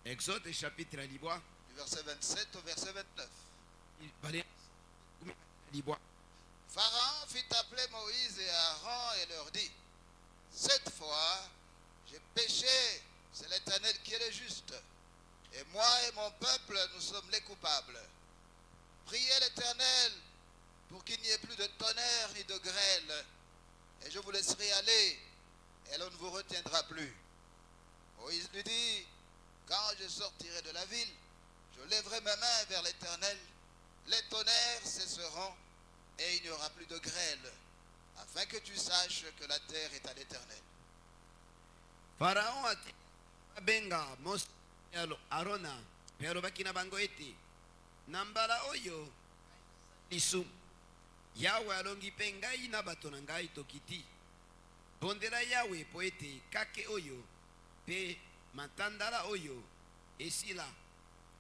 Exode chapitre liboa. Du verset 27 au verset 29. Pharaon fit appeler Moïse et Aaron et leur dit: cette fois, j'ai péché, c'est l'Éternel qui est le juste. Et moi et mon peuple, nous sommes les coupables. Priez l'Éternel pour qu'il n'y ait plus de tonnerre ni de grêle. Et je vous laisserai aller, et l'on ne vous retiendra plus. Moïse lui dit: quand je sortirai de la ville, je lèverai mes mains vers l'Éternel. Les tonnerres cesseront, et il n'y aura plus de grêle, afin que tu saches que la terre est à l'Éternel. Pharaon a benga Mose Arona pero bakina bango ete nambala oyo lisu Yawe alongi pe ngai na bato na ngai tokiti bondela Yawe po ete kake oyo pe matandala oyo esila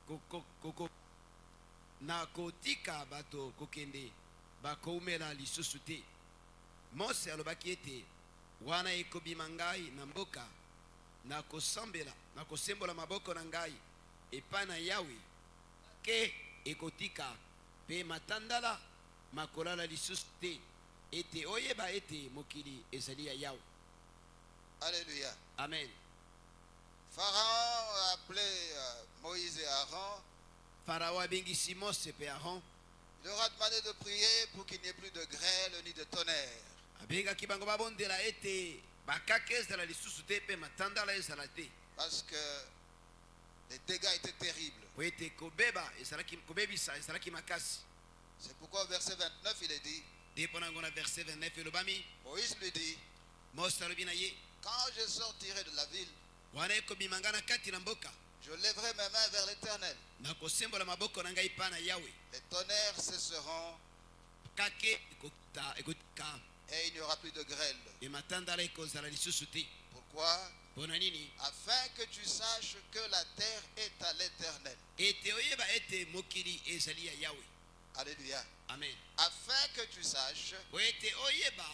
koko na kotika bato kokende bakoumela lisusu te. Mose alobaki ete wana ekobima ngai na mboka na kosembola maboko na ngai epai na Yawe ke ekotika pe matandala makolala lisusu te ete oyeba ete mokili ezali ya Yawe. Alléluia. Amen. Pharaon a appelé Moïse et Aaron. Pharaon abengisi Mose pe Aaron. Il leur a demandé de prier pour qu'il n'y ait plus de grêle ni de tonnerre. Abengaki bango babondela ete bakake ezala lisusu te pe matandala ezala te. Parce que les dégâts étaient terribles. Po ete kobeba ezalaki kobebisa ezalaki makasi. C'est pourquoi au verset 29 il est dit, Depo nango na verset 29 elobami Moïse lui dit: Mose alobi na ye quand je sortirai de la ville, wana ekobima ngai na kati na mboka je lèverai mes mains vers l'Éternel. na kosembola maboko na ngai epai na Yawe Les tonnerres cesseront kake ekotika et il n'y aura plus de grêle. e matandala ekozala lisusu te. Pourquoi? Mpo na nini? Afin que tu saches que la terre est à l'Éternel. Ete oyeba ete mokili ezali ya Yawe. Alléluia. Amen. Afin que tu saches Po ete oyeba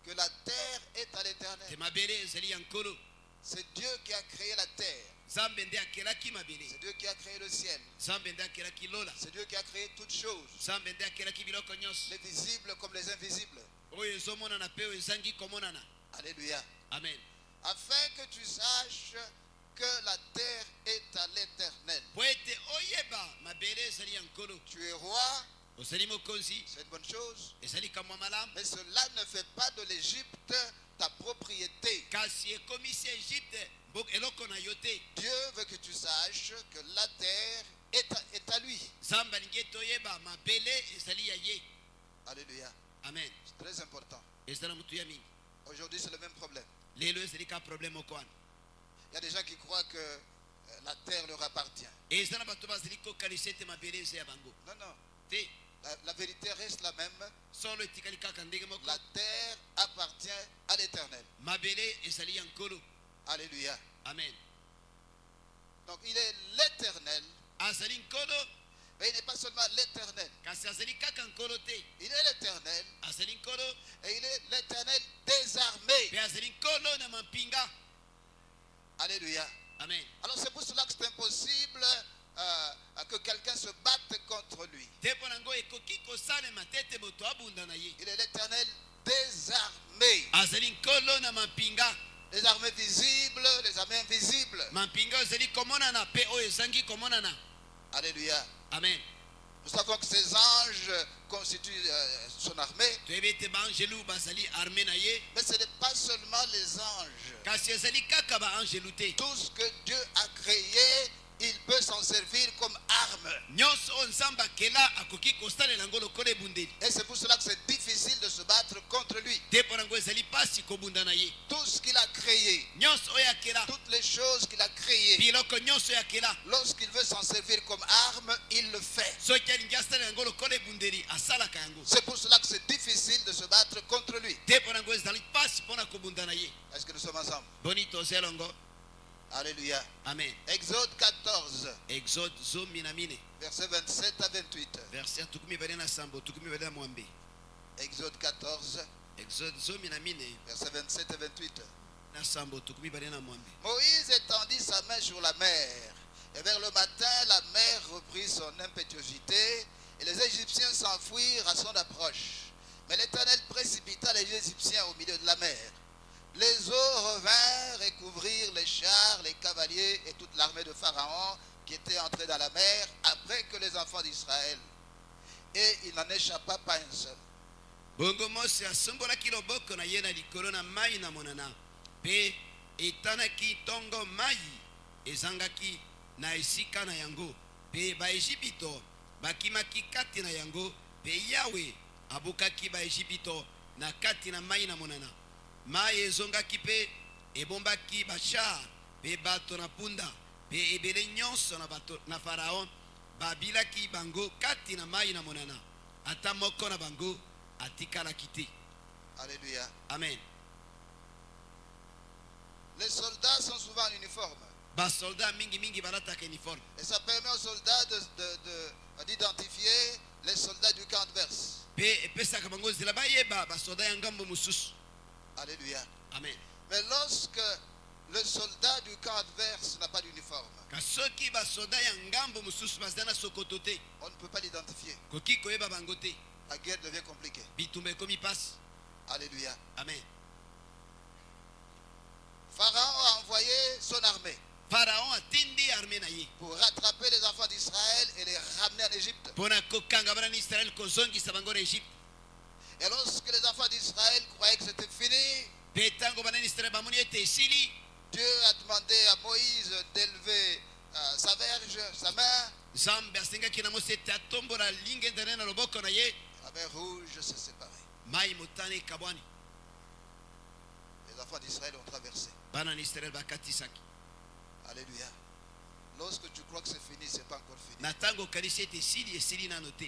que la terre est à te l'Éternel. mabele ezali ya nkolo. C'est Dieu qui a créé la terre. Nzambe nde akelaki mabele. C'est Dieu qui a créé le ciel. Nzambe nde akelaki lola. C'est Dieu qui a créé toutes choses, Nzambe nde akelaki biloko nyonso les visibles comme les invisibles. oyo ezomonana pe oyo ezangi komonana. Alléluia. Amen. Afin que tu saches que la terre est à l'Éternel. Po ete oyeba mabele ezali ya nkolo. Tu es roi, Ozali mokonzi c'est une bonne chose, ezali kamwa malamu. mais cela ne fait pas de l'Égypte ta propriété. Kasi ekomisi Egypte eloko na yo te. Dieu veut que tu saches que la terre est à lui. Nzambe alingi ete oyeba mabele ezali ya ye. Alléluia. Amen. C'est très important. Ezala mutu ya mingi. Aujourd'hui, c'est le même problème. Lelo ezali ka problème moko wana. Il y a des gens qui croient que la terre leur appartient. Ezala bato bazali kokanisa ete mabele eza ya bango Non, non. te. La vérité reste la même. Solo etikali kaka ndenge moko. La terre appartient à l'Éternel. Mabele ezali ya nkolo. Alléluia. Amen. Donc, il est l'Éternel, Azali nkolo mais il n'est pas seulement l'Éternel. kasi azali kaka nkolo te. Il est l'Éternel Azali nkolo et il est l'Éternel des armées. pe azali nkolo na mampinga. Alléluia. Amen. Alors, c'est pour cela que c'est impossible que quelqu'un se batte contre lui. Te mpo nango ekoki kosalema te ete moto abunda na ye. Il est l'Éternel des armées. Azali nkolo na mampinga. Les armées visibles, les armées invisibles. Mampinga oyo ezali komonana pe oyo ezangi komonana. Alléluia. Amen. Nous savons que ces anges constituent son armée. toyebi ete baangelu bazali arme na ye. Mais ce n'est pas seulement les anges. Kasi ezali kaka baangelu te. Tout ce que Dieu a créé, il peut s'en servir comme arme. Nyonso oyo nzambe akela akoki kosalela yango lokola ebundeli. Et c'est pour cela que c'est difficile de se battre contre lui. Te mpo nango ezali pasi kobunda na ye. Tout ce qu'il a créé, Nyonso oyo akela, toutes les choses qu'il a créées, biloko nyonso oyo akela, lorsqu'il veut s'en servir comme arme, il le fait. soki alingi asalela yango lokola ebundeli asalaka yango. C'est pour cela que c'est difficile de se battre contre lui. Te mpo nango ezali pasi mpona kobunda na ye. Est-ce que nous sommes ensemble? Boni toza elongo. Alléluia. Amen. Exode 14, Exode zomi na mine versets 27 à 28. verset tukumi bale na sambo tukumi bale na mwambe. Exode 14, Exode zomi na mine versets 27 et 28. na sambo tukumi bale na mwambe. Moïse étendit sa main sur la mer, Et vers le matin, la mer reprit son impétuosité et les Égyptiens s'enfuirent à son approche. Mais l'Éternel précipita les Égyptiens au milieu de la mer. Les eaux revinrent et couvrirent les chars, les cavaliers et toute l'armée de Pharaon qui était entrée dans la mer après que les enfants d'Israël. Et il n'en échappa pas un seul. bongo Mose asombolaki loboko na ye na likolo na mai na monana mpe etanaki tongo mai ezangaki na esika na yango mpe baejipito bakimaki kati na yango mpe yawe abukaki baejipito na kati na mai na monana mai ezongaki mpe ebombaki bashar mpe bato na punda mpe ebele nyonso na bato na faraon babilaki bango kati na mai na monana ata moko na bango atikalaki te. Alléluia. Amen. Les soldats sont souvent en uniforme. Basoldat mingi balataka uniforme. Et ça permet aux soldats d'identifier les soldats du camp adverse. Pe epesaka bango nzela bayeba basoldat ya ngambo mosusu. Alléluia. Amen. Mais lorsque le soldat du camp adverse n'a pas d'uniforme, Kasoki basoldat ya ngambo mosusu bazala na sokoto te, on ne peut pas l'identifier. koki koyeba bango te. La guerre devient compliquée. Bitumba ekomi pasi. Alléluia. Amen. Pharaon a envoyé son armée Pharaon atindi armée na ye pour rattraper les enfants d'Israël et les ramener en Égypte. mpona kokanga bana na Israel kozongisa bango na Egypte. Et lorsque les enfants d'Israël croyaient que c'était fini, Mpe ntango bana na Israel bamoni ete esili, Dieu a demandé à Moïse d'élever sa verge, sa main. Nzambe asengaki na Mose ete atombola lingenda na loboko na ye, La mer rouge s'est séparée. mai motane ekabwani. Les enfants d'Israël ont traversé. Bana na Israel bakatisaki. Alléluia. Lorsque tu crois que c'est fini, c'est pas encore fini. Na ntango okanisi ete esili nano te.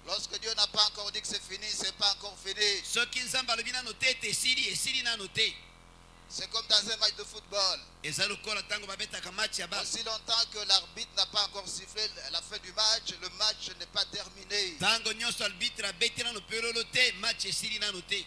Lorsque Dieu n'a pas encore dit que c'est fini, c'est pas encore fini. Soki Nzambe alobi nano te ete esili nano te. C'est comme dans un match de football. Eza lokola ntango babetaka match ya bale. Aussi longtemps que l'arbitre n'a pas encore sifflé la fin du match, le match n'est pas terminé. Ntango nyonso arbitre abeti nano pelolo te, match esili nano te.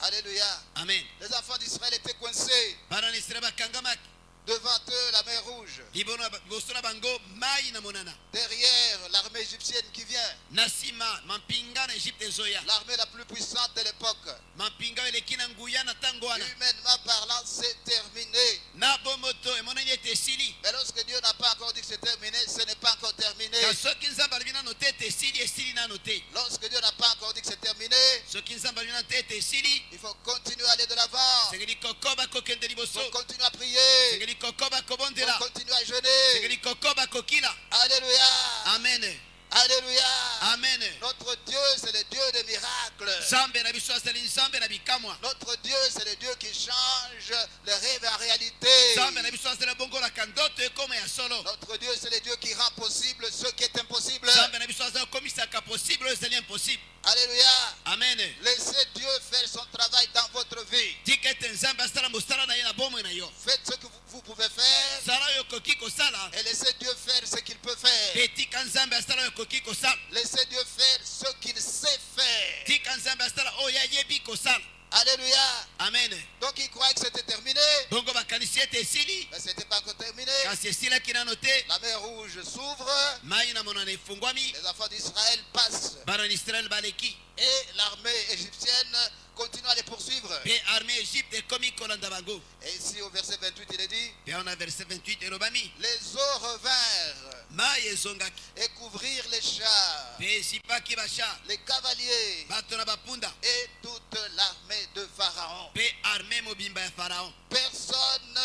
Alléluia. Amen. Les enfants d'Israël étaient coincés. Bana na Israel bakangamaki. Devant eux, la mer rouge. Liboso na bango mai na monana. Derrière, l'armée égyptienne qui vient. Na nsima mampinga na Egypte ezoya. L'armée la plus puissante de l'époque. Mampinga eleki na nguya na ntango wana. Humainement parlant, c'est terminé. Na bomoto emonani ete esili. Mais lorsque Dieu n'a pas encore dit que c'est terminé, ce n'est pas encore terminé. Kasi soki Nzambe alobi nano te ete esili nano te. Lorsque Dieu n'a pas encore dit que c'est terminé, Soki Nzambe alobi nano te ete esili, il faut continuer à aller de l'avant. sengeli kokoba kokende Il liboso. faut continuer à prier. Sengeli kokoba Il kobondela. faut continuer à jeûner. Sengeli kokoba kokila. Alléluia. Amen. Alléluia. Amen. Notre Dieu, c'est le Dieu des miracles. Nzambe na biso azali Nzambe na bikamwa. Notre Dieu, c'est le Dieu qui change les rêves en réalité. Nzambe na biso azali bongolaka ndoto ekoma ya solo. Notre Dieu, c'est le Dieu qui rend possible ce qui est impossible. Nzambe na biso azali komisaka possible oyo ezali impossible. Alléluia. Amen. Laissez Dieu faire son travail dans votre vie. Tika ete Nzambe asala mosala na ye na bomoi na yo. Faites ce que vous pouvez faire Sala oyo okoki kosala. et laissez Dieu faire ce qu'il peut faire. Mpe tika Nzambe asala oyo okoki kosala. Laissez Dieu faire ce qu'il sait faire. Tika Nzambe asala oyo ayebi kosala. Alléluia. Amen. Donc ils croyaient que c'était terminé, Bongo bakanisi ete esili, mais ce n'était pas encore terminé. kasi esilaki nano te. La mer rouge s'ouvre, Mai na monana efungwami, les enfants d'Israël passent bana na Israel baleki. et l'armée égyptienne continue à les poursuivre. Mpe armée Egypte ekomi kolanda bango. Et ici au verset 28, il est dit, Mpe on a verset 28 elobami. les eaux revinrent Mai ezongaki. et couvrirent les chars, Mpe esipaki bashar, les cavaliers bato na bapunda. et toute l'armée de Pharaon. Mpe armée mobimba ya Pharaon. Personne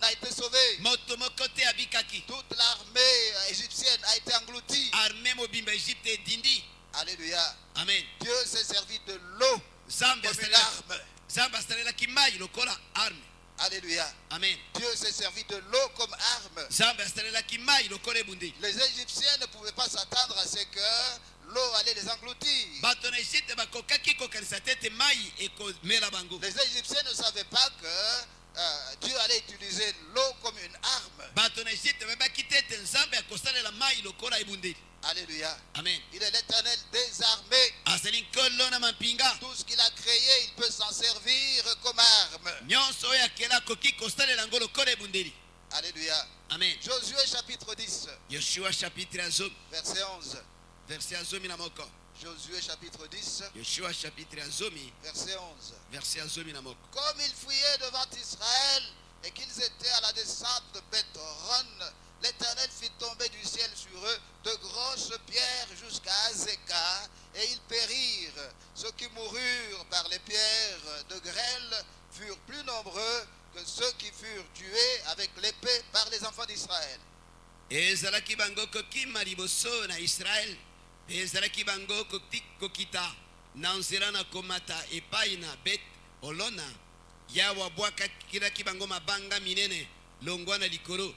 n'a été sauvé. Moto moko te abikaki. Toute l'armée égyptienne a été engloutie. Armée mobimba Egypte edindi. Alléluia. Amen. Dieu s'est servi de l'eau Nzambe comme une asalelaki. arme. Nzambe asalelaki mai lokola arme. Alléluia. Amen. Dieu s'est servi de l'eau comme arme. Nzambe asalelaki mai lokola ebundeli. Les Égyptiens ne pouvaient pas s'attendre à ce que l'eau allait les engloutir. Bato na Egypte bakokaki kokanisa te ete mai ekomela bango. Les Égyptiens ne savaient pas que Dieu allait utiliser l'eau comme une arme. Bato na Egypte bayebaki te ete Nzambe akosalela mai lokola ebundeli. Alléluia. Amen. Il est l'Éternel des armées. Azali nkolo na mampinga. Tout ce qu'il a créé, il peut s'en servir comme arme. Nyonso oyo akela akoki kosalela yango lokola ebundeli. Alléluia. Amen. Josué chapitre 10, Yoshua chapitre ya zomi verset 11. verset ya zomi na moko. Josué chapitre 10, Yoshua chapitre ya zomi verset 11. verset ya zomi na moko. Comme ils fuyaient devant Israël et qu'ils étaient à la descente de Beth-Horon, l'Éternel fit tomber du ciel sur eux de grosses pierres jusqu'à Azekah, et ils périrent. Ceux qui moururent par les pierres de grêle furent plus nombreux que ceux qui furent tués avec l'épée par les enfants d'Israël. Ezalaki bango kokima liboso na Israel. Ezalaki bango kokita na nzela na komata epai na Bet Olona. Yawa bwaka kilaki bango mabanga minene longwa na likolo.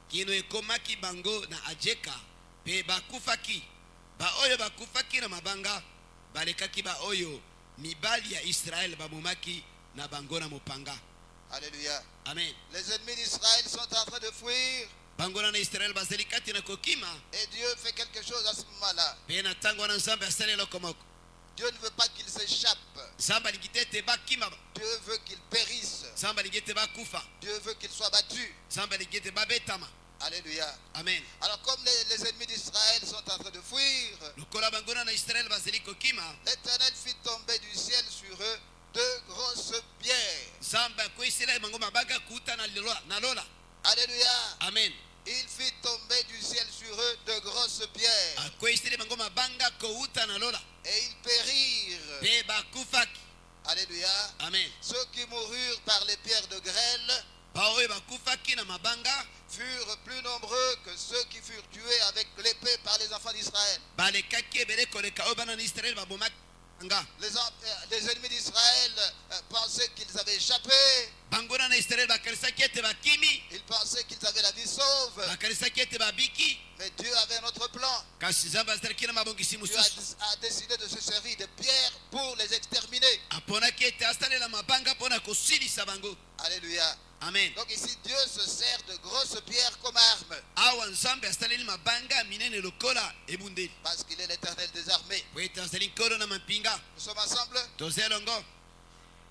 Kino ekomaki bango na Ajeka. Pe bakufaki. Ba oyo bakufaki na mabanga. Balekaki ba oyo mibali ya Israel babomaki na bango na mopanga. Alléluia. Amen. Les ennemis d'Israël sont en train de fuir Bangona na Israel bazelikati na kokima. et Dieu fait quelque chose à ce moment-là. Pe na tango na nzambe asale lokomoko. Dieu ne veut pas qu'ils s'échappent. Nzambe alikitete bakima. Dieu veut qu'ils périssent. Nzambe alikete bakufa. Dieu veut qu'ils soient battus. Nzambe alikete babetama. Alléluia. Amen. Alors comme les ennemis d'Israël sont en train de fuir, Lokola bangona na Israel bazeli kokima. l'Éternel fit tomber du ciel sur eux de grosses pierres. Nzambe akoisela bango mabanga kuta na lola. Alléluia. Amen. Il fit tomber du ciel sur eux de grosses pierres. Akoisela bango mabanga kouta na lola. Et ils périrent. Pe bakufaki. Alléluia. Amen. Ceux qui moururent par les pierres de grêle Ba oyo bakufaki na mabanga furent plus nombreux que ceux qui furent tués avec l'épée par les enfants d'Israël. balekaki ebele koleka oyo bana na Israel babomaki banga. Les ennemis d'Israël pensaient qu'ils avaient échappé. Bangona na Israel bakanisaki ete bakimi. Ils pensaient qu'ils avaient la vie sauve. Bakanisaki ete babiki. Mais Dieu avait un autre plan. Kasi Nzambe azalaki na mabongisi Dieu mosusu. a décidé de se servir de pierres pour les exterminer. Aponaki ete asalela mabanga mpona kosilisa bango. Alléluia. Amen. Donc ici, Dieu se sert de grosses pierres comme armes. Awa Nzambe asaleli mabanga minene lokola ebundeli. Parce qu'il est l'Éternel des armées. Po ete azali nkolo na mampinga. Nous sommes ensemble. Toza elongo.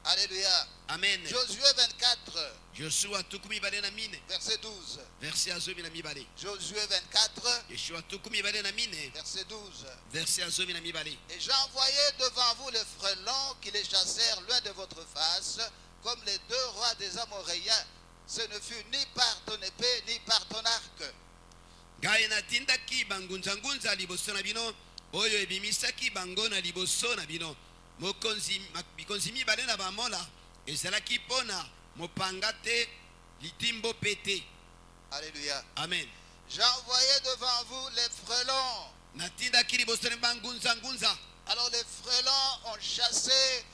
Alléluia. Amen. Josué 24, Yoshua tuku mibale na mine. verset 12. Verset ya zomi na mibale. Josué 24, Yoshua tuku mibale na mine. verset 12. Verset ya zomi na mibale. Et j'envoyai devant vous les frelons qui les chassèrent loin de votre face, comme les deux rois des Amoréens. Ce ne fut ni par ton épée, ni par ton arc. Ngai natindaki bangunzangunza liboso na bino. Oyo ebimisaki bango na liboso na bino. Mikonzi mibale na bamola. Ezalaki pona mopanga te litimbo pete. Alléluia. Amen. J'envoyai devant vous les frelons. Natindaki liboso na bangunzangunza. Alors les frelons ont chassé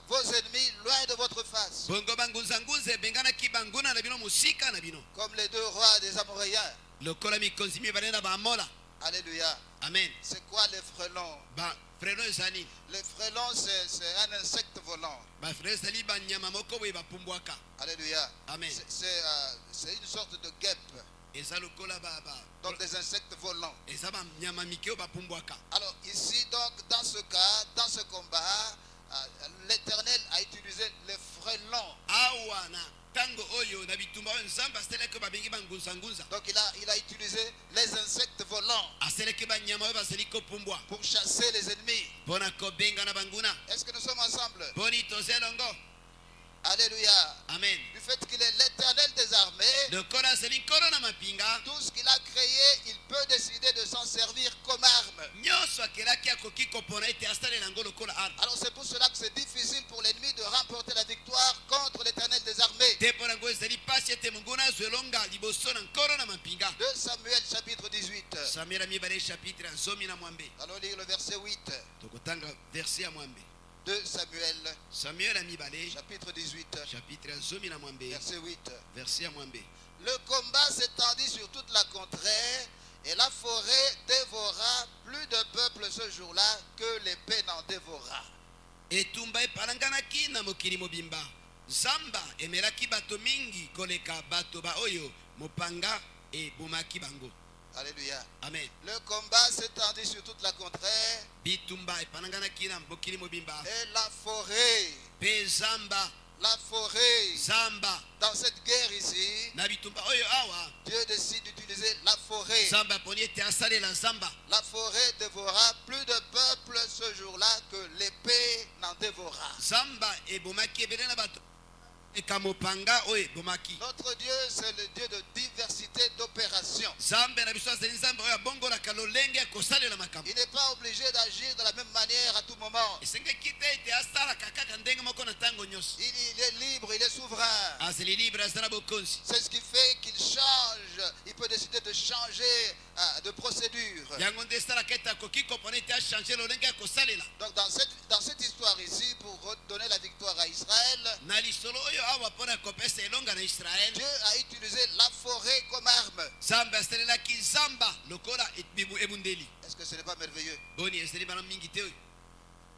vos ennemis loin de votre face. Bongo bangunzangunza ebenganaki banguna na bino musika na bino. Comme les deux rois des Amoréens. Lokola mikonzi mibale na bamola. Alléluia. Amen. C'est quoi les frelons? Ba frelon ezali. Les frelons, c'est un insecte volant. Ba frelon ezali banyama moko boye bapumbwaka. Alléluia. Amen. C'est une sorte de guêpe. Eza lokola Donc des insectes volants. eza banyama mike oyo bapumbwaka. Alors ici, donc, dans ce cas, dans ce combat, l'Éternel a utilisé les frelons. Awa na tango oyo na bitumba oyo Nzambe aseleki babengi bangunzangunza. Donc il a utilisé les insectes volants Aseleki banyama oyo bazali kopumbwa pour chasser les ennemis. mpona kobenga na banguna. Est-ce que nous sommes ensemble? Poni toza elongo. Alléluia. Amen. Du fait qu'il est l'Éternel des armées, Lokola azali nkolo na mapinga, tout ce qu'il a créé, il peut décider de s'en servir comme arme. nyonso akelaki akoki kopona ete asalela yango lokola arme. Alors c'est pour cela que c'est difficile pour l'ennemi de remporter la victoire contre l'Éternel des armées. Te mpo nango ezali pasi ete monguna azwa elonga liboso na nkolo na mapinga. 2 Samuel chapitre 18. Samuel ya mibale chapitre ya zomi na mwambe. Allons lire le verset 8. Tokotanga verset ya mwambe. 2 Samuel Samuel ya mibale chapitre 18, chapitre ya zomi na mwambe. verset 8. Verset ya mwambe. Le combat s'étendit sur toute la contrée et la forêt dévora plus de peuple ce jour-là que l'épée n'en dévora. Etumba epalanganaki na mokili mobimba. Zamba emelaki bato mingi koleka bato ba oyo mopanga ebomaki bango. Alléluia. Amen. Le combat s'étendit sur toute la contrée Bitumba epalanganaki na mokili mobimba. et la forêt Pe zamba la forêt. zamba Dans cette guerre ici, na bitumba oyo awa Dieu décide d'utiliser la forêt. zamba aponi ete asalela zamba. La forêt dévora plus de peuples ce jour-là que l'épée n'en dévora. zamba ebomaki ebele na bato ekamopanga oyo ebomaki. Notre Dieu, c'est le Dieu de diversité d'opérations. Zambe na biso azali nzambe oyo abongolaka lolenge ya kosalela makambo. Il n'est pas obligé d'agir de la même manière à tout moment. esengeki te ete asalaka kaka ndenge moko na ntango nyonso. Il est libre, il est souverain. azali libre aza na bokonzi. C'est ce qui fait qu'il change. Il peut décider de changer de procédure. yango nde esalaka ete akoki kopona ete achange lolenge ya kosalela. Donc dans cette histoire ici, pour donner la victoire à Israël, na lisolo oyo awa mpona kopesa elonga na israele Dieu a utilisé la forêt comme arme. nzambe asalelaki zamba lokola ebundeli. Est-ce que ce n'est pas merveilleux? boni ezali bana mingi te oyo.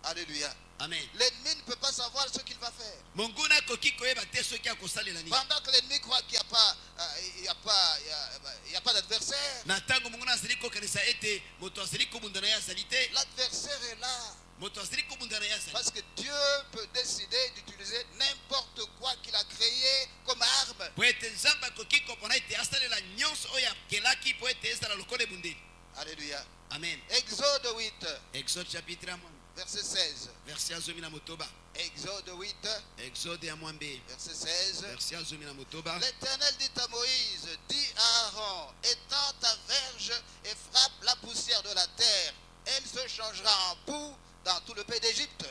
Alléluia. amen. L'ennemi ne peut pas savoir ce qu'il va faire. monguna akoki koyeba te soki akosalela nini. Pendant que l'ennemi croit qu'il n'y a pas d'adversaire, na ntango monguna azali kokanisa ete moto azali kobunda na ye azali te. l'adversaire est là. moto azali kobunda na ye azali. Parce que Dieu peut décider d'utiliser n'importe quoi qu'il a créé comme arme. po ete nzambe akoki kopona ete asalela nyonso oyo akelaki po ete ezala lokola ebundeli. Alléluia. amen. Exode 8, exode chapitre ya mwa verset 16. verset ya zomi na motoba. Exode 8, exode ya mwambe verset 16. verset ya zomi na motoba. L'Éternel dit à Moïse, dis à Aaron, étends ta verge et frappe la poussière de la terre. Elle se changera en boue dans tout le pays d'Égypte.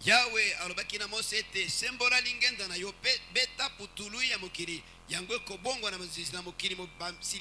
yawe alobaki na mose ete sembola lingenda na yo pe beta putulu ya mokili yango ekobongwa na mosili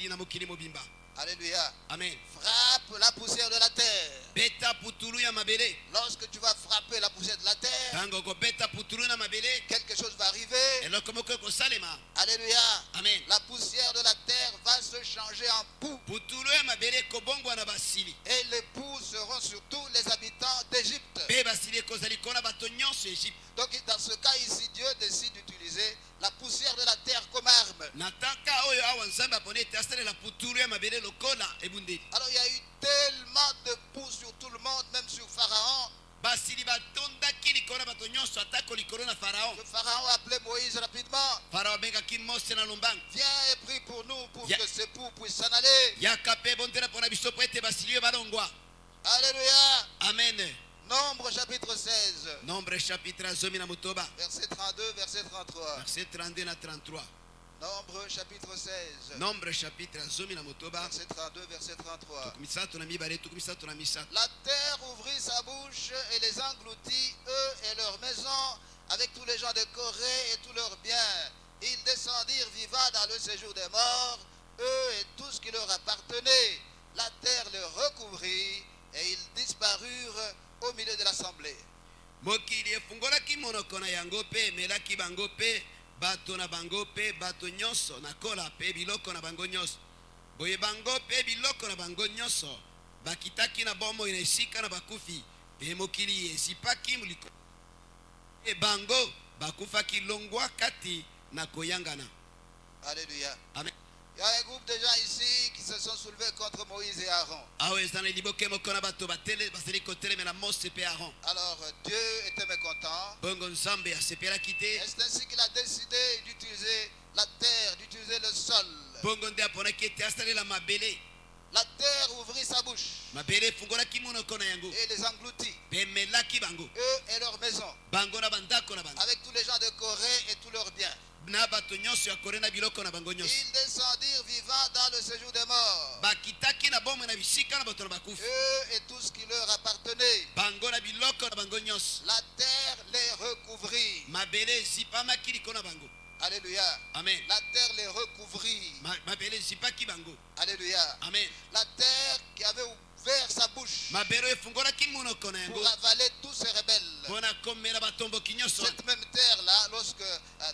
na mokili mobimba. Alléluia. amen. Frappe la poussière de la terre. beta putulu ya mabele. Lorsque tu vas frapper la poussière de la terre, ntango okobeta putulu na mabele quelque chose va arriver. eloko moko ekosalema. Alléluia. amen. La poussière de la terre va se changer en boue. putulu ya mabele ekobongwa na basili Et les boues seront sur tous les habitants d'Égypte. mpe basili ekozali kona bato nyonso ya egypte. Donc dans ce cas ici, Dieu décide d'utiliser la poussière de la terre comme arme. na tanka oyo awa nzambe aponi ete asalela putulu ya mabele lokola ebundeli. Alors il y a eu tellement de boue sur tout le monde, même sur Pharaon. basili batondaki likolo na bato nyonso atako likolo na farao. Le Pharaon a appelé Moïse rapidement. farao abengaki mose na lombangu. Viens et prie pour nous, pour Ya- que ces boues puissent s'en aller. yaka mpe bondela mpona biso po ete basili oyo balongwa. Alléluia. amen. Nombre chapitre 16, nombre chapitre ya zomi na motoba verset 32, verset 33. verset 32 na 33. Nombre chapitre 16, nombre chapitre ya zomi na motoba verset 32, verset 33. tuku misato na mibale tuku misato na misato. La terre ouvrit sa bouche et les engloutit, eux et leurs maisons, avec tous les gens de Corée et tous leurs biens. Ils descendirent vivants dans le séjour des morts, eux et tout ce qui leur appartenait. La terre les recouvrit et ils disparurent au milieu de l'assemblée. mokili efungolaki monoko na yango mpe emelaki bango mpe bato na bango mpe bato nyonso na kola mpe biloko na bango nyonso. boye bango mpe biloko na bango nyonso bakitaki na bomoi na esika na bakufi mpe mokili esipaki likolo e bango bakufaki longwa kati na koyangana. Alléluia. amen. Il y a un groupe de gens ici qui se sont soulevés contre Moïse et Aaron. awa eza na liboke moko na bato bazali kotelemela mose mpe aron. Alors Dieu était mécontent. bongo nzambe asepelaki te. Et c'est ainsi qu'il a décidé d'utiliser la terre, d'utiliser le sol. bongo nde aponaki ete asalela mabele. La terre ouvrit sa bouche mabele efungolaki monoko na yango et les engloutit, mpe emelaki bango eux et leurs maisons, bango na bandako na bango avec tous les gens de Corée et tous leurs biens. na bato nyonso ya kore na biloko na bango nyonso. Ils descendirent vivants dans le séjour des morts, bakitaki na bomoi na bisika na bato na bakufi eux et tout ce qui leur appartenait. bango na biloko na bango nyonso. La terre les recouvrit. mabele ezipamaki likolo na bango. Alléluia. amen. La terre les recouvrit. mabele ezipaki bango. Alléluia. amen. La terre qui avait ouvert sa bouche mabele oyo efungolaki monoko na yango pour avaler tous ces rebelles. mpona komela batomboki nyonso. Cette même terre-là, lorsque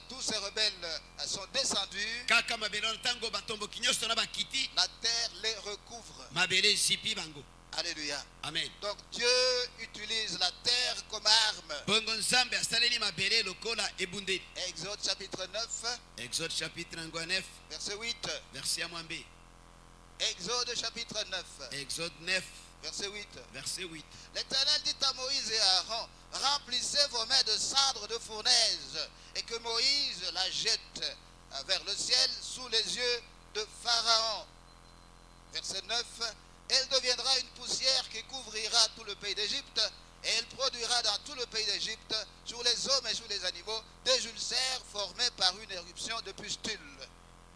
tous ces rebelles sont descendus, kaka mabele wana ntango batomboki nyonso na bakiti la terre les recouvre. mabele ezipi bango. Alléluia. amen. Donc Dieu utilise la terre comme arme. bongo nzambe asaleli mabele lokola ebundeli. Exode chapitre 9, exode chapitre yango ya 9 verset 8. verset ya mwambe. Exode chapitre 9, exode 9 Verset 8. Verset 8. L'Éternel dit à Moïse et à Aaron, remplissez vos mains de cendre de fournaise, et que Moïse la jette vers le ciel sous les yeux de Pharaon. Verset 9. Elle deviendra une poussière qui couvrira tout le pays d'Égypte, et elle produira dans tout le pays d'Égypte, sur les hommes et sur les animaux, des ulcères formés par une éruption de pustules.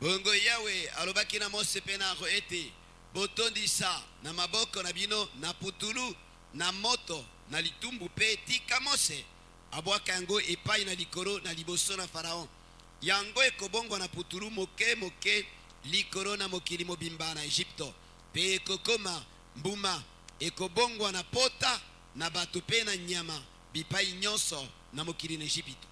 Bongo Yahweh alobaki na Mose pe na Aron ete botondisa na maboko na bino na putulu na moto na litumbu pe tika Mose abwaka yango epai na likolo na liboso na Faraon. Yango ekobongwa na putulu moke moke likolo na mokili mobimba na Egypto pe ekokoma mbuma ekobongwa na pota na bato pe na nyama bipai nyonso na mokili na Egypto.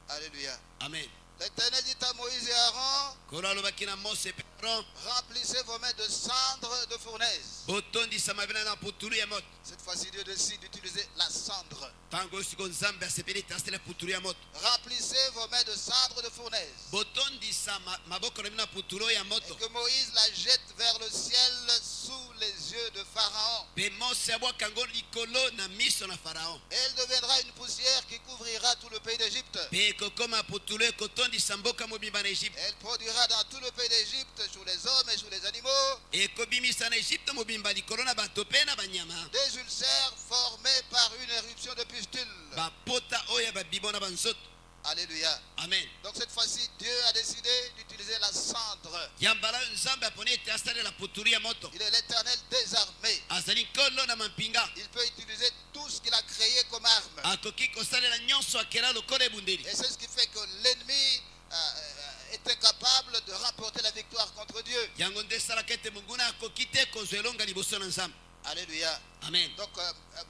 Alléluia. Amen. L'Éternel dit à Moïse et à Aaron, Kolo alobaki na Mose pe Aron remplissez vos mains de cendre de fournaise. botondisa mabele na putulu ya moto. Cette fois-ci, Dieu décide d'utiliser la cendre. Tango siko nzambe asepeli tasela putulu ya moto. Remplissez vos mains de cendre de fournaise. Botondisa maboko na bino na putulu ya Et moto. que Moïse la jette vers le ciel sous les yeux de Pharaon. Pe Mose abwaka yango likolo na miso na Faraon. Elle deviendra une poussière qui couvrira tout le pays d'Égypte. Pe ekokoma putulu ekotondisa mboka mobimba na Egypte. Elle produira dans tout le pays d'Égypte, sur les hommes et sur les animaux, Ekobimisa na Egypte mobimba likolo na bato pe na banyama. des ulcères formés par une éruption de pustules. Bapota oyo babibo na banzoto. Alléluia. Amen. Donc cette fois-ci, Dieu a décidé d'utiliser la cendre. Yambala nzambe aponi ete asalela putulu ya moto. Il est l'Éternel désarmé. Azali nkolo na mampinga. Il peut utiliser tout ce qu'il a créé comme arme. Akoki kosalela nyonso akela lokola ebundeli. Et c'est ce qui fait que l'ennemi est incapable de remporter la victoire contre Dieu. Yango nde esalaka ete monguna akoki te kozwa elonga liboso na nzambe. Alléluia. Amen. Donc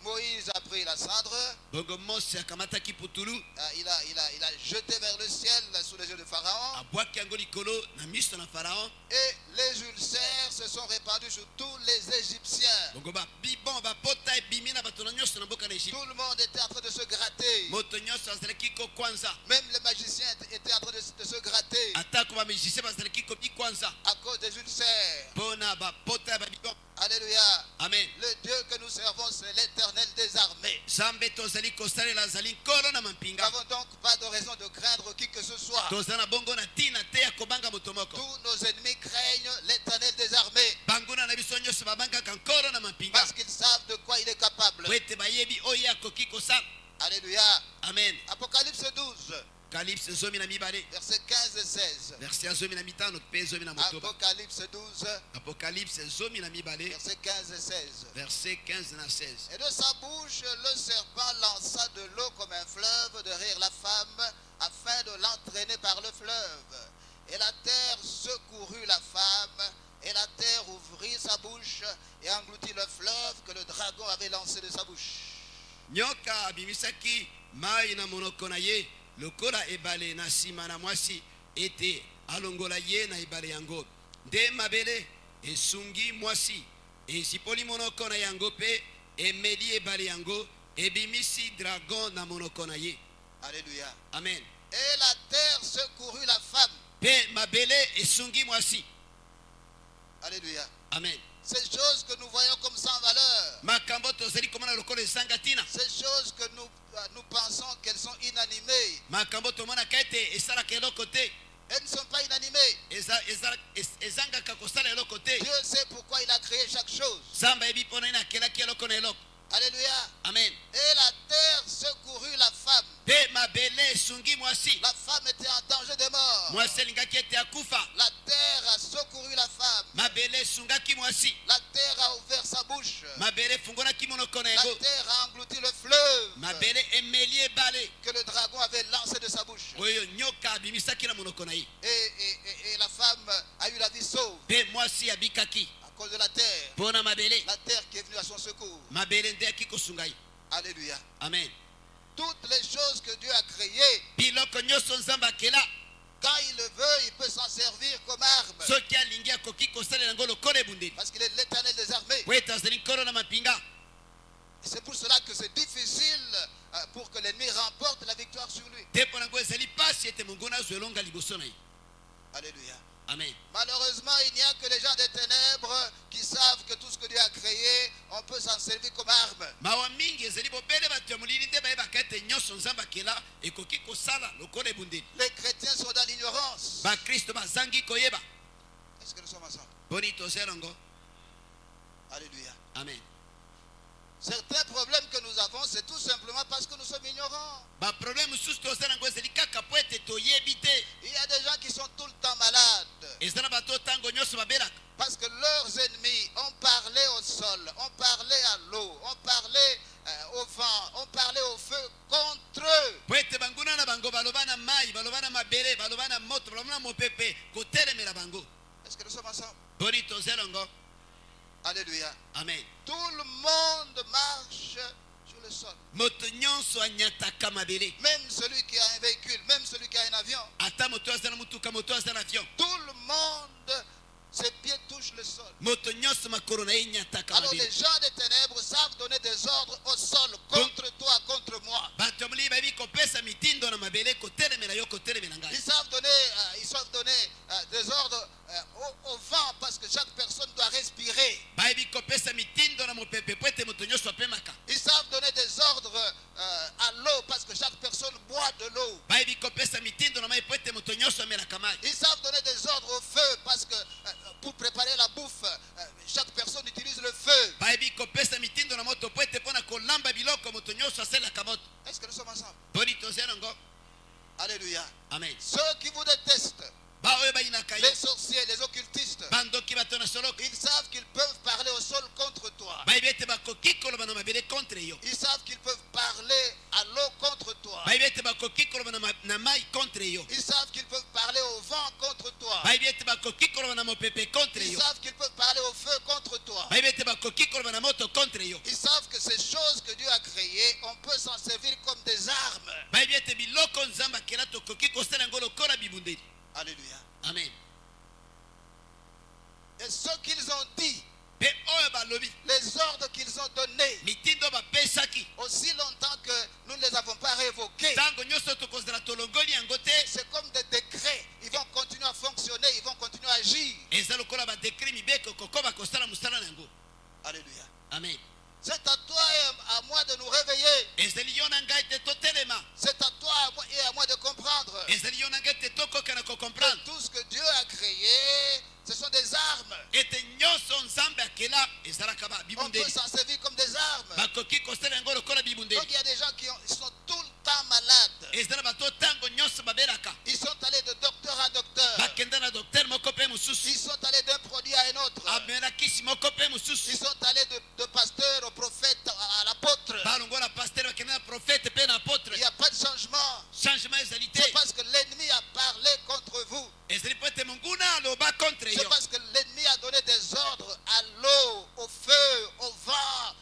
Moïse a pris la cendre, Bongo Mose akamataki putulu il a jeté vers le ciel sous les yeux de Pharaon, abwaki yango likolo na miso na Faraon. et les ulcères se sont répandus sur tous les Égyptiens. Bongo babibon bapota ebimi na bato na nyonso na mboka na Egypte. Tout le monde était en train de se gratter. Moto nyonso azalaki kokwanza. Même les magiciens étaient en train de se gratter Atako bamejise bazalaki kobikwanza à cause des ulcères. mpona bapota ya babibon. Alléluia. Amen. Le Dieu que nous servons, c'est l'Éternel désarmé. Nzambe tozali kosalela azali nkolo na Nous mampinga. n'avons donc pas de raison de craindre qui que ce soit. Toza na bongo na ntina te ya kobanga moto moko. Tous nos ennemis craignent l'Éternel désarmé Banguna na biso nyonso babangaka nkolo na mampinga parce qu'ils savent de quoi il est capable. po ete bayebi oyo akoki kosala. Alléluia. Amen. Apocalypse 12, Apocalypse zomi na mibale versets 15 et 16. verset ya zomi na mitano mpe zomi na motoba. Apocalypse 12, Apocalypse zomi na mibale versets 15 et 16. verset 15 na 16. Et de sa bouche, le serpent lança de l'eau comme un fleuve derrière la femme, afin de l'entraîner par le fleuve. Et la terre secourut la femme, et la terre ouvrit sa bouche et engloutit le fleuve que le dragon avait lancé de sa bouche. Nyoka abimisaki mai na monoko na ye lokola ebale na nsima na mwasi ete alongola ye na ebale yango. Nde mabele esungi mwasi esipoli monoko na yango mpe emeli ebale yango ebimisi dragon na monoko na ye. Alléluia. Amen. Et la terre secourut la femme. Mpe mabele esungi mwasi. Alléluia. Amen. Ces choses que nous voyons comme sans valeur, Makambo tozali komona lokola ezanga ntina. ces choses que nous pensons qu'elles sont inanimées, Makambo tomonaka ete esalaka eloko te. elles ne sont pas inanimées. Ezangaka kosala eloko te. Dieu sait pourquoi il a créé chaque chose. Nzambe ayebi mpona nini akelaki eloko na eloko. Alléluia. Amen. Et la terre secourut la femme. Mpe mabele esungi mwasi. La femme était en danger de mort. Mwasi alingaki ete akufa. La terre a secouru la femme. Mabele esungaki mwasi. La terre a ouvert sa bouche. Mabele efungonaki monoko na La yango. terre a englouti le fleuve Mabele emeli ebale que le dragon avait lancé de sa bouche. oyo nyoka abimisaki na monoko na ye. Et la femme a eu la vie sauve Mpe mwasi abikaki à cause de la terre. mpona mabele. La terre qui est venue à son secours. Mabele nde aki kosunga ye. Alléluia. Amen. Toutes les choses que Dieu a créées, biloko nyonso nzambe akela quand il le veut, il peut s'en servir comme arme. soki alingi akoki kosalela yango lokola ebundeli Parce qu'il est l'Éternel des armées. po ete azali nkolo na mampinga. C'est pour cela que c'est difficile pour que l'ennemi remporte la victoire sur lui. Te mpo nango ezali pasi ete monguna azwa elonga liboso na ye. Alléluia. Amen. Malheureusement, il n'y a que les gens des ténèbres qui savent que tout ce que Dieu a créé, on peut s'en servir comme arme. mawa mingi ezali bobele bato ya molili nde bayebaka ete nyonso nzambe akela ekoki kosala lokola ebundeli. Les chrétiens sont dans l'ignorance. Bakristo bazangi koyeba. Est-ce que nous sommes ensemble? Boni tozelongo. Alléluia. Amen. Certains problèmes que nous avons, c'est tout simplement parce que nous sommes ignorants. baproblème mosusu tozala yango ezali kaka po ete toyebi te. Il y a des gens qui sont tout le temps malades. eza na bato ntango nyonso babelaka Parce que leurs ennemis ont parlé au sol, ont parlé à l'eau, ont parlé au vent, ont parlé au feu contre eux. po ete banguna na bango baloba na mai, baloba na mabele, baloba na moto, baloba na mopepe kotelemela bango. Est-ce que nous sommes ensemble? Boni tozelongo. Alléluia. Amen. Tout le monde marche sur le sol. moto nyonso anyataka mabele. Même celui qui a un véhicule, même celui qui a un avion. ata moto aza na mutuka, moto aza na avion, Tout le monde, ses pieds touchent le sol. moto nyonso makolo na ye nyataka Alors mabele. les gens des ténèbres savent donner des ordres au sol contre toi, contre moi. bato ya molili bayebi kopesa mitindo na mabele kotelemela yo, kotelemela ngai. Ils savent donner des ordres au vent parce que chaque personne doit respirer. bayebi kopesa mitindo na mopepe po ete moto nyonso apemaka. Ils savent donner des ordres à l'eau parce que chaque personne boit de l'eau. bayebi kopesa mitindo na mai po ete moto nyonso amelaka mai. Ils savent donner des ordres au feu parce que pour préparer la bouffe, chaque personne utilise le feu. bayebi kopesa mitindo na moto po ete mpona kolamba biloko moto nyonso asalaka moto. Est-ce que nous sommes ensemble? boni tozelongo. Alléluia. Amen. Ceux qui vous détestent, baoyo bayinaka yo, les sorciers, les occultistes, bandoki bato na soloko, ils savent qu'ils peuvent parler au sol contre toi. bayebi ete bakoki koloba na mabele contre yo, Ils savent qu'ils peuvent parler à l'eau contre toi. bayebi ete bakoki koloba na mai contre yo, Ils savent qu'ils peuvent parler au vent contre toi. bayebi ete bakoki koloba na mopepe contre Ils yo, savent qu'ils peuvent parler au feu contre toi. bayebi ete bakoki koloba na moto contre yo, Ils savent que ces choses que Dieu a créées, on peut s'en servir comme des armes. bayebi ete biloko nzambe akela tokoki kosala yango lokola bibundeli. Alléluia. Amen. Et ce qu'ils ont dit, mpe oyo balobi, les ordres qu'ils ont donnés, mitindo bapesaki, aussi longtemps que nous ne les avons pas révoqués, ntango nyonso tokozala tolongoli yango te, c'est comme des décrets. Ils vont continuer à fonctionner, ils vont continuer à agir. eza lokola badekri mibeko kokoba kosala mosala na yango. Alléluia. Amen. C'est à toi et à moi de nous réveiller. ezali yo na ngai te totelema, C'est à toi et à moi de comprendre ezali yo na ngai te tokoka na que kokomprendre tout ce que Dieu a créé, ce sont des armes. ete nyonso nzambe akela ezalaka On peut bibundeli, s'en servir comme des armes. bakoki kosala yango lokola Donc bibundeli. il y a des gens qui sont tout le temps malades. eza na bato ntango nyonso babelaka, Ils sont allés de docteur à docteur. bakenda na docteur moko mpe Ils mosusu, sont allés d'un produit à un autre. amela kisi moko mpe Ils mosusu, sont allés de pasteur au prophète à l'apôtre. balongola paster bakenda na profete mpe na apôtre. Il n'y a pas de changement. changement ezali te, C'est parce que l'ennemi a parlé contre vous. ezali po ete monguna aloba contre C'est yo, parce que l'ennemi a donné des ordres à l'eau, au feu, au vent.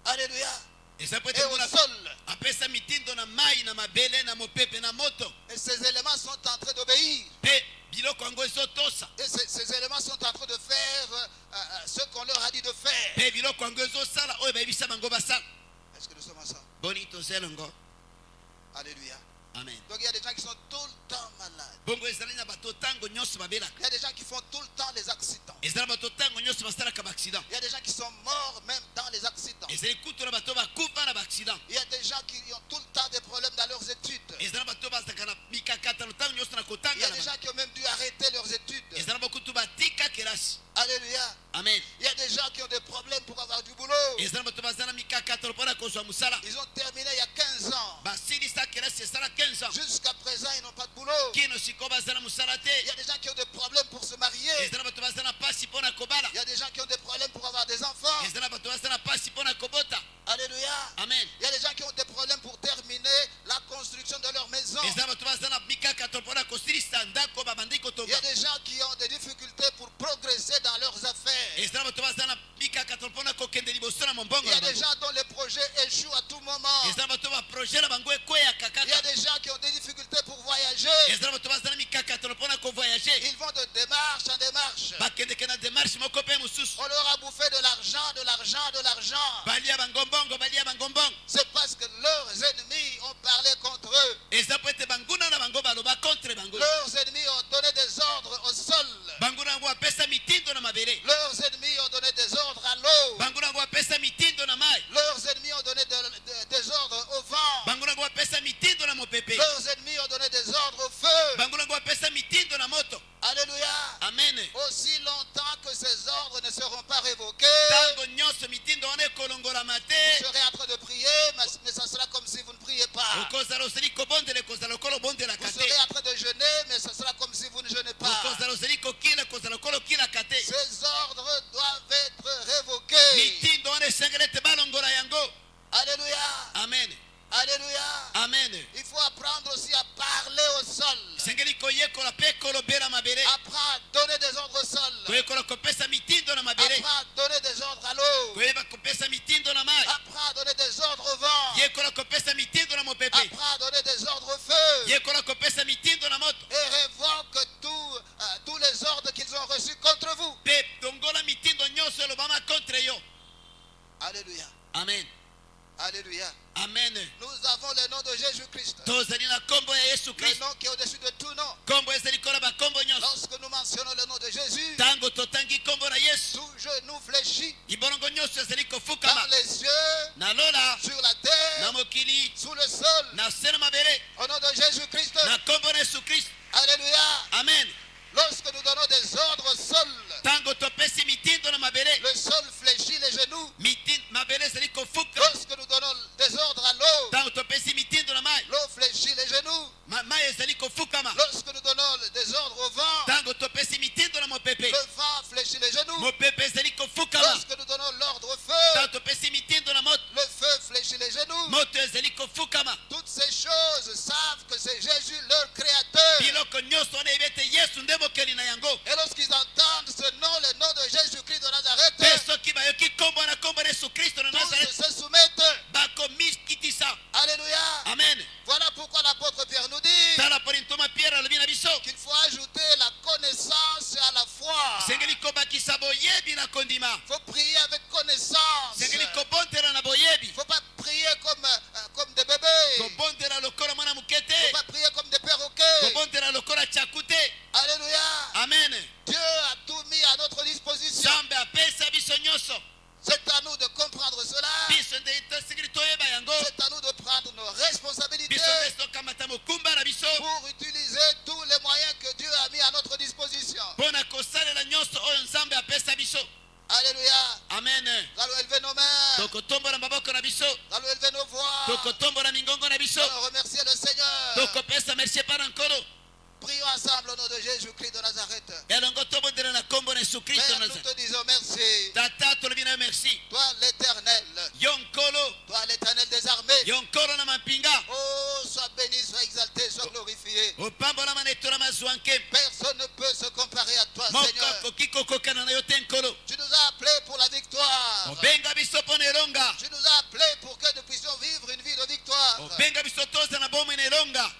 Alléluia. eza po ete Et au monguna sol. apesa mitindo na mai, na mabele, na mopepe, na moto, Et ces éléments sont en train d'obéir. mpe biloko yango ezotosa, Et ces éléments sont en train de faire ce qu'on leur a dit de faire. mpe biloko yango ezosala oyo bayebisa bango basala. Est-ce que nous sommes ensemble? boni tozelongo. Alléluia. Amen. Donc il y a des gens qui sont tout le temps malades. bongo ezali na bato ntango nyonso babelaka, Il y a des gens qui font tout le temps les accidents. ezali na bato ntango nyonso basalaka baaccident, Il y a des gens qui sont morts même dans les accidents. ezali kutu na bato bakufa na baaccident, Il y a des gens qui ont tout le temps des problèmes dans leurs études. ezali na bato bazalaka na mikakatano ntango nyonso na Il y a kotanga des gens qui ont même dû arrêter leurs études. ezali na bakutu batika kelasi. Alléluia. Amen. Il y a des gens qui ont des problèmes pour avoir du boulot. ezali na bato baza na mikakatano mpona kozwa mosala, Ils ont terminé il y a 15 ans. basilisa kelasi esala 15 ans, Jusqu'à présent, ils n'ont pas de boulot. kino sikoyo baza na mosala Il y te, a des gens qui ont des problèmes pour se marier. ezali na bato baza na pasi mpona kobala, Il y a des gens qui ont des problèmes pour avoir des enfants. ezali na bato baza na pasi mpona kobota. Alléluia. Amen. Il y a des gens qui ont des problèmes pour terminer la construction de leur maison. ezali na bato baza na mikakatano mpona kosilisa ndako babandi Il y kotonga, a des gens qui ont des difficultés pour progresser dans leurs affaires. ezali na bato baza na mikakatano mpona kokende liboso na mombongo Il y a na des bango, gens dont les projets échouent à tout moment. ezali na bato baprojet na bango ekweyaka Il y a kaka, des gens qui ont des difficultés pour voyager. ezali na bato baza na mikakatano mpona kovoyage, Ils vont de démarche en démarche. bakendeke na démarche moko mpe mosusu, On leur a bouffé de l'argent, de l'argent, de l'argent. balia bango mbongo, balia bango mbongo, C'est parce que leurs ennemis ont parlé contre eux. eza po ete banguna na bango baloba contre bango, Leurs mopepe. Leurs ennemis ont donné des ordres au feu. Bangolongo apesa mitindo na moto. Alléluia. Amen. Aussi longtemps que ces ordres ne seront pas révoqués, Tango nyonso mitindo wana ekolongolama vous te. serez en train de prier, mais ça sera comme si vous ne priez pas. Okozala ozali kobondela ekozala lokola obondelaka Vous te. serez en train de jeûner, mais ça sera comme si vous ne jeûnez pas. Okozala ozali kokila ekozala lokola okilaka te. Ces ordres doivent être révoqués. Mitindo wana esengeli ete balongola yango. Alléluia. Amen. Alléluia. Amen. Il faut apprendre aussi à parler au sol. Esengeli koyekola mpe kolobela mabele. Apprends à donner des ordres au sol. Koyekola kopesa mitindo na mabele. Apprends à donner des ordres à l'eau. Koyeba kopesa mitindo na mai. Apprends à donner des ordres au vent. Yekola kopesa mitindo na mopepe. Apprends à donner des ordres au feu. Yekola kopesa mitindo na moto. Et révoque tous les ordres qu'ils ont reçus contre vous. Pe dongola mitindo nyonso elobama contre yo. Alléluia. Amen. Alléluia. Amen. Nous avons le nom de Jésus-Christ. Tozali na kombo ya Yesu Le Kristo. nom qui est au-dessus de tout nom. Kombo ezali kola ba kombo nyonso. Lorsque nous mentionnons le nom de Jésus, Tango totangi kombo na Yesu. tout genou fléchit Ibolongo nyonso ezali dans kofukama. les cieux, Na lola, sur la na terre, mokili, sous le sol. na se na mabele. Au nom de Jésus-Christ. Na kombo na Yesu Kristo. Alléluia. Amen. Lorsque nous donnons des ordres au sol, Tango topesi mitindo na mabele. le sol fléchit les genoux. Mabele ezali kofuka. Lorsque nous donnons des ordres à l'eau, Tango topesi mitindo na mai. l'eau fléchit les genoux. Mai ezali kofukama. Lorsque nous donnons des ordres au vent, Tango topesi mitindo na mopepe. le vent fléchit les genoux. Mopepe ezali kofukama. Lorsque nous donnons l'ordre au feu, Tango topesi mitindo na moto. le feu fléchit les genoux. Moto ezali kofukama. Toutes ces choses savent que c'est Jésus leur créateur. Biloko nyonso wana yebi ete Yesu nde mokeli na yango. Et lorsqu'ils entendent ce nom, le nom de Jésus-Christ de Nazareth, Mpe soki bayoki kombo na Yesu Kristo na tous Nazareth, se soumettent. bakomiskitisa. Alléluia. Amen. Voilà pourquoi l'apôtre Pierre nous dit Tala poni ntoma Pierre alobi na biso. qu'il faut ajouter la connaissance à la foi. Sengeli kobakisa boyebi na kondima. Il faut prier avec connaissance. Sengeli Il kobondela na boyebi. ne faut pas prier comme des bébés. Kobondela lokola mwana Il ne mukete. faut pas prier comme des perroquets. Kobondela lokola chakute. Alléluia. Amen. Dieu a tout mis à notre disposition. Zambe apesa biso nyonso. C'est à nous de comprendre cela. Biso nde tosengeli toyeba yango. C'est à nous de prendre nos responsabilités Biso nde tokamata mokumba na biso. pour utiliser tous les moyens que Dieu a mis à notre disposition. Mpona kosalela nyonso oyo Nzambe apesa biso. Alléluia. Amen. Nous allons élever nos mains. Tokotombola maboko na biso. Nous allons élever nos voix. Tokotombola mingongo na biso. Nous allons remercier le Seigneur. Tokopesa merci epai na nkolo. Prions ensemble au nom de Jésus-Christ de Nazareth. elongo tobondela na kombo na Yesu Kristo Père, na nous Nazareth. te disons merci. Tata tolobi na yo merci. Toi l'éternel. Yo nkolo, Toi l'éternel des armées. yo nkolo na mampinga. Oh, sois béni, sois exalté, sois glorifié. Opambolama na etola mazwa nke. Personne ne peut se comparer à toi, Moko Seigneur. akoki kokokana na yo te nkolo. Tu nous as appelés pour la victoire. Obenga biso mpo na elonga. Tu nous as appelés pour que nous puissions vivre une vie de victoire. Obenga biso toza na bomoi na elonga.